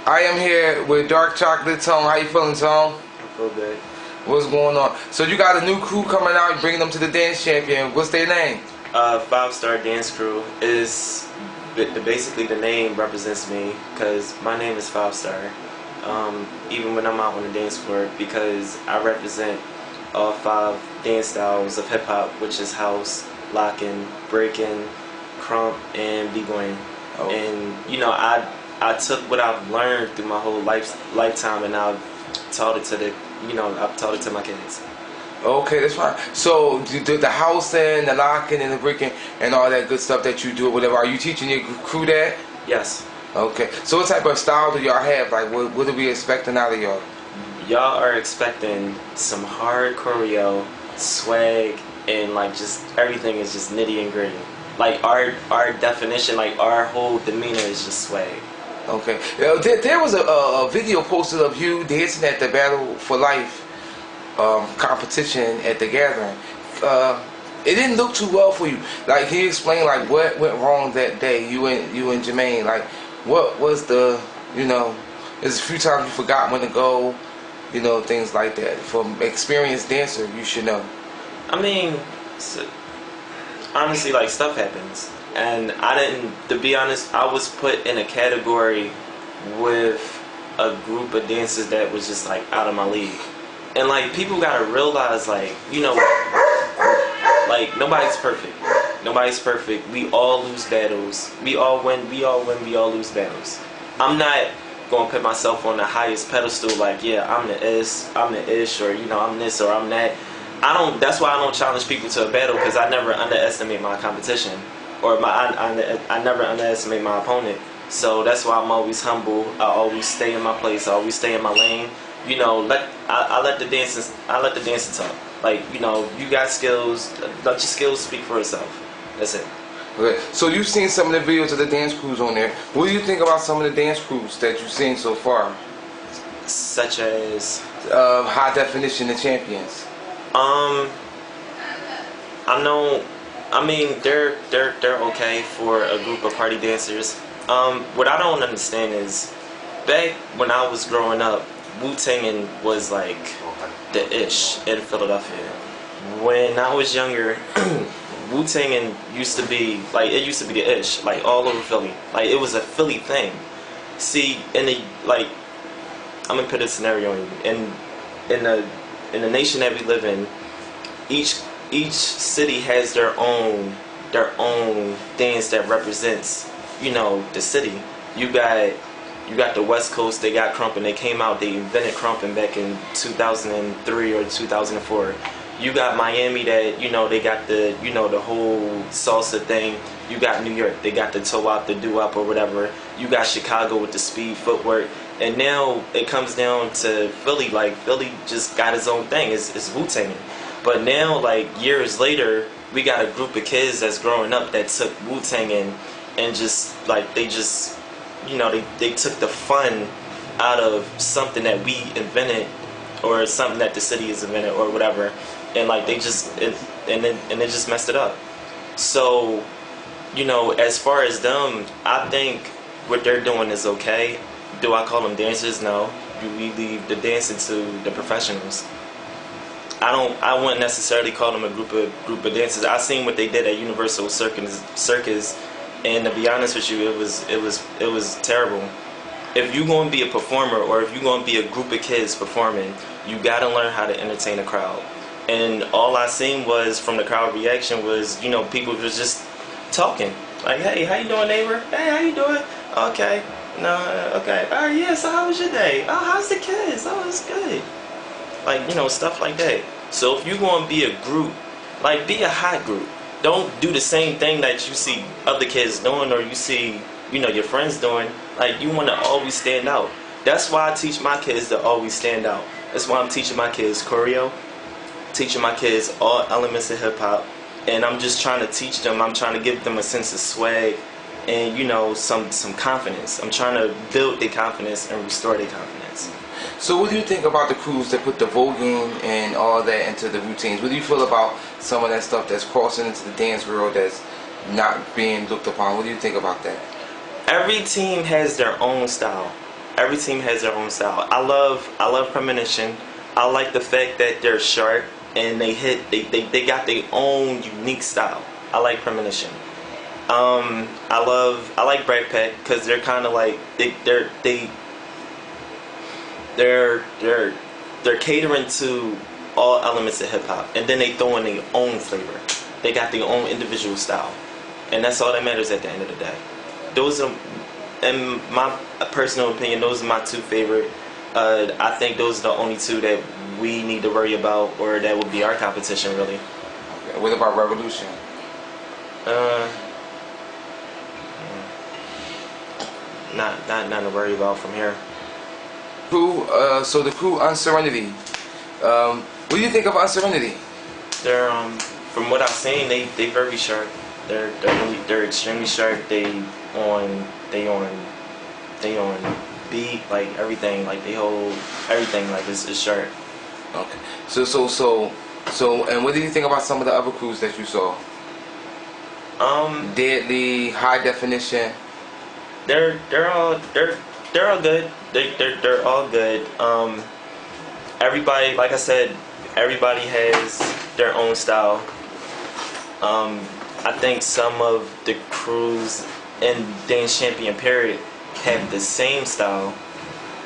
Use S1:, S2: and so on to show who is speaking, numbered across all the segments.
S1: I am here with Dark Chocolate. Tone, how you feeling, Tone?
S2: I feel good.
S1: What's going on? So you got a new crew coming out, you bringing them to the dance champion. What's their name?
S2: 5-Star Dance Crew is basically the name represents me because my name is 5-Star. Even when I'm out on the dance floor, because I represent all 5 dance styles of hip hop, which is house, locking, breaking, crump, and b-boying.
S1: Oh.
S2: And you know, I took what I've learned through my whole lifetime, and I've taught it to I've taught it to my kids.
S1: Okay, that's fine. So the housing, the locking, and the breaking, and all that good stuff that you do, whatever. Are you teaching your crew that?
S2: Yes.
S1: Okay. So what type of style do y'all have? Like, what are we expecting out of y'all?
S2: Y'all are expecting some hard choreo, swag, and like just everything is just nitty and gritty. Like our definition, like our whole demeanor is just swag.
S1: Okay. There was a video posted of you dancing at the Battle for Life competition at the gathering. It didn't look too well for you. Like, can you explain like what went wrong that day? You and Jermaine. Like, what was the there's a few times you forgot when to go. Things like that. From experienced dancer, you should know.
S2: I mean, honestly, like, stuff happens. And I didn't, to be honest, I was put in a category with a group of dancers that was just like out of my league. And like, people gotta realize, like, like, nobody's perfect. Nobody's perfect. We all lose battles. We all win, we all lose battles. I'm not gonna put myself on the highest pedestal, like, yeah, I'm the ish, or I'm this or I'm that. That's why I don't challenge people to a battle, because I never underestimate my competition, or I never underestimate my opponent. So that's why I'm always humble. I always stay in my place. I always stay in my lane. I let the dancers talk. Like, you got skills. Let your skills speak for itself. That's it.
S1: Okay. So you've seen some of the videos of the dance crews on there. What do you think about some of the dance crews that you've seen so far?
S2: Such as
S1: High Definition, the champions.
S2: I mean, they're okay for a group of party dancers. What I don't understand is, back when I was growing up, Wu-Tangin was like the ish in Philadelphia. When I was younger, Wu-Tangin used to be the ish, like all over Philly. Like, it was a Philly thing. See, I'm gonna put a scenario in the nation that we live in. Each city has their own dance that represents, the city. You got the West Coast, they got crumping. They came out, they invented crumping back in 2003 or 2004. You got Miami that, they got the whole salsa thing. You got New York, they got the toe-wop, the doo-wop, or whatever. You got Chicago with the speed footwork. And now it comes down to Philly. Like, Philly just got its own thing. It's Wu-Tangin. But now, like, years later, we got a group of kids that's growing up that took Wu-Tangin and just, like, they took the fun out of something that we invented, or something that the city has invented, or whatever, and like they just just messed it up. So, as far as them, I think what they're doing is okay. Do I call them dancers? No. Do we leave the dancing to the professionals? I wouldn't necessarily call them a group of dancers. I seen what they did at Universal Circus, and to be honest with you, it was terrible. If you're going to be a performer, or if you're going to be a group of kids performing, you got to learn how to entertain a crowd. And all I seen was, from the crowd reaction, was, people was just talking. Like, hey, how you doing, neighbor? Hey, how you doing? Okay. No, okay. All right, yeah, so how was your day? Oh, how's the kids? Oh, it's good. Like, stuff like that. So if you're going to be a group, like, be a hot group. Don't do the same thing that you see other kids doing, or you see, your friends doing. Like, you want to always stand out. That's why I teach my kids to always stand out. That's why I'm teaching my kids choreo, teaching my kids all elements of hip hop, and I'm just trying to teach them. I'm trying to give them a sense of swag and some confidence. I'm trying to build their confidence and restore their confidence.
S1: So what do you think about the crews that put the voguing and all that into the routines? What do you feel about some of that stuff that's crossing into the dance world that's not being looked upon? What do you think about that?
S2: Every team has their own style. Every team has their own style. I love Premonition. I like the fact that they're sharp and they got their own unique style. I like Premonition. I like Backpack because they're kind of like they're catering to all elements of hip hop, and then they throw in their own flavor. They got their own individual style, and that's all that matters at the end of the day. Those are, in my personal opinion, those are my two favorite. I think those are the only two that we need to worry about, or that would be our competition, really.
S1: Okay. What about Revolution?
S2: Not to worry about from here.
S1: Crew, so the crew Unserenity. What do you think of Unserenity?
S2: They're from what I've seen, they very sharp. They're extremely sharp. They on beat, like everything, like they hold everything like it's sharp.
S1: Okay. So and what do you think about some of the other crews that you saw? Deadly, High Definition.
S2: They're all good. They're all good. Everybody, like I said, everybody has their own style. I think some of the crews in Dance Champion period have the same style,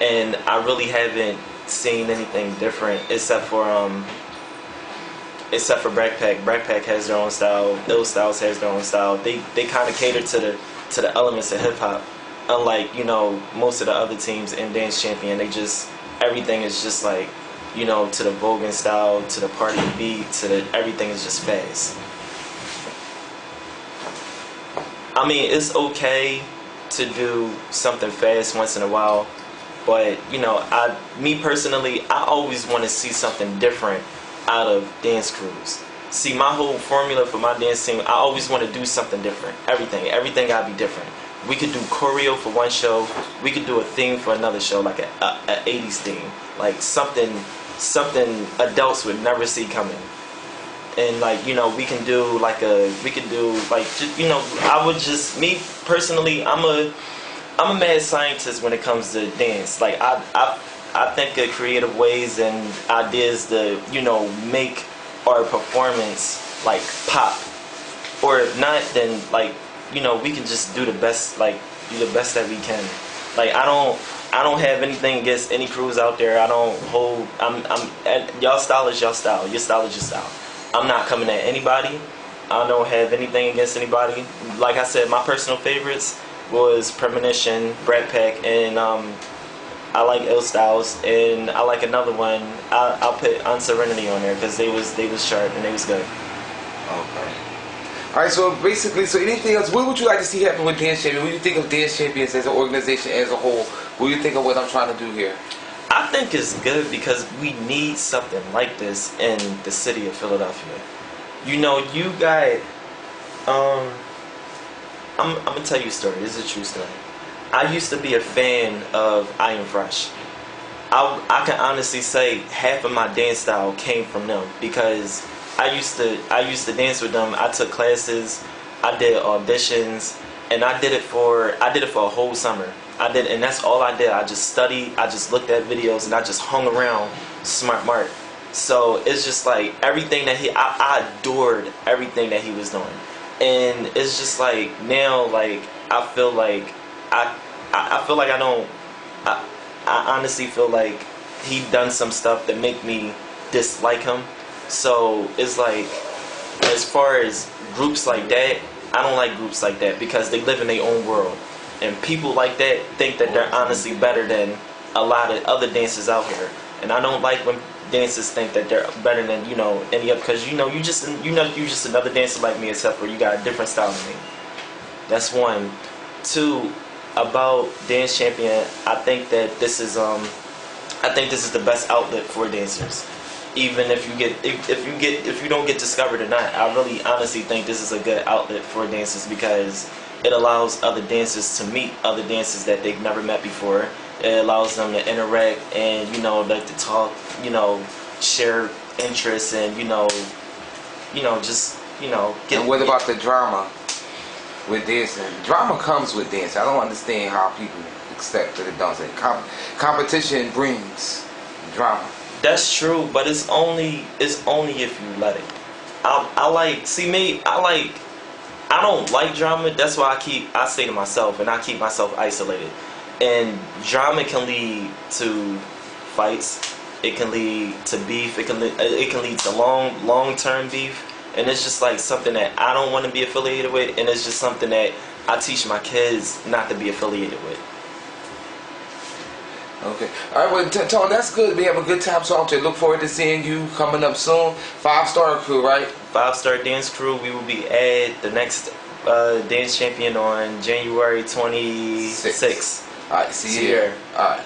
S2: and I really haven't seen anything different except for Backpack. Backpack has their own style. Those styles has their own style. They kind of cater to the elements of hip hop. Unlike, you know, most of the other teams in Dance Champion, everything is just like, you know, to the Vogan style, to the party beat, everything is just fast. I mean, it's okay to do something fast once in a while, but you know, me personally, I always want to see something different out of dance crews. See, my whole formula for my dance team, I always want to do something different. Everything gotta be different. We could do choreo for one show. We could do a theme for another show, like a 80s theme, like something adults would never see coming. And like, you know, we can do just, you know, me personally, I'm a mad scientist when it comes to dance. Like I think of creative ways and ideas to, you know, make our performance like pop. Or if not, then like, you know, we can just do the best that we can. Like I don't have anything against any crews out there. Y'all style is y'all style. Your style is your style. I'm not coming at anybody. I don't have anything against anybody. Like I said, my personal favorites was Premonition, Brat Pack, and I like Ill Styles, and I like another one. I'll put Unserenity on there because they was sharp and they was good.
S1: Okay. All right. So basically, anything else? What would you like to see happen with Dance Champion? What do you think of Dance Champions as an organization as a whole? What do you think of what I'm trying to do here?
S2: I think it's good because we need something like this in the city of Philadelphia. You know, you got, I'm gonna tell you a story. This is a true story. I used to be a fan of I Am Fresh. I can honestly say half of my dance style came from them because I used to dance with them. I took classes, I did auditions, and I did it for a whole summer. And that's all I did. I just studied, I just looked at videos, and I just hung around Smart Mark. So it's just like everything that I adored everything that he was doing. And it's just like now, like I feel like I honestly feel like he done some stuff that make me dislike him. So it's like, as far as groups like that, I don't like groups like that because they live in their own world. And people like that think that they're honestly better than a lot of other dancers out here. And I don't like when dancers think that they're better than, you know, any other, because you know you're just another dancer like me, except for you got a different style than me. That's one. Two, about Dance Champion, I think this is the best outlet for dancers. Even if you don't get discovered or not, I really honestly think this is a good outlet for dancers because it allows other dancers to meet other dancers that they've never met before. It allows them to interact and, you know, like to talk, you know, share interests and, just, get.
S1: And what about the drama with dancing? Drama comes with dancing. I don't understand how people step that it doesn't. Competition brings drama.
S2: That's true, but it's only if you let it. I like, see me, I don't like drama. That's why I say to myself, and I keep myself isolated. And drama can lead to fights. It can lead to beef. It can lead to long-term beef. And it's just like something that I don't want to be affiliated with. And it's just something that I teach my kids not to be affiliated with.
S1: Okay. All right. Well, Tone, that's good. We have a good time talking to you. Look forward to seeing you coming up soon. 5-star crew, right?
S2: 5-star dance crew. We will be at the next dance champion on January 26th.
S1: All right. See you here. All right.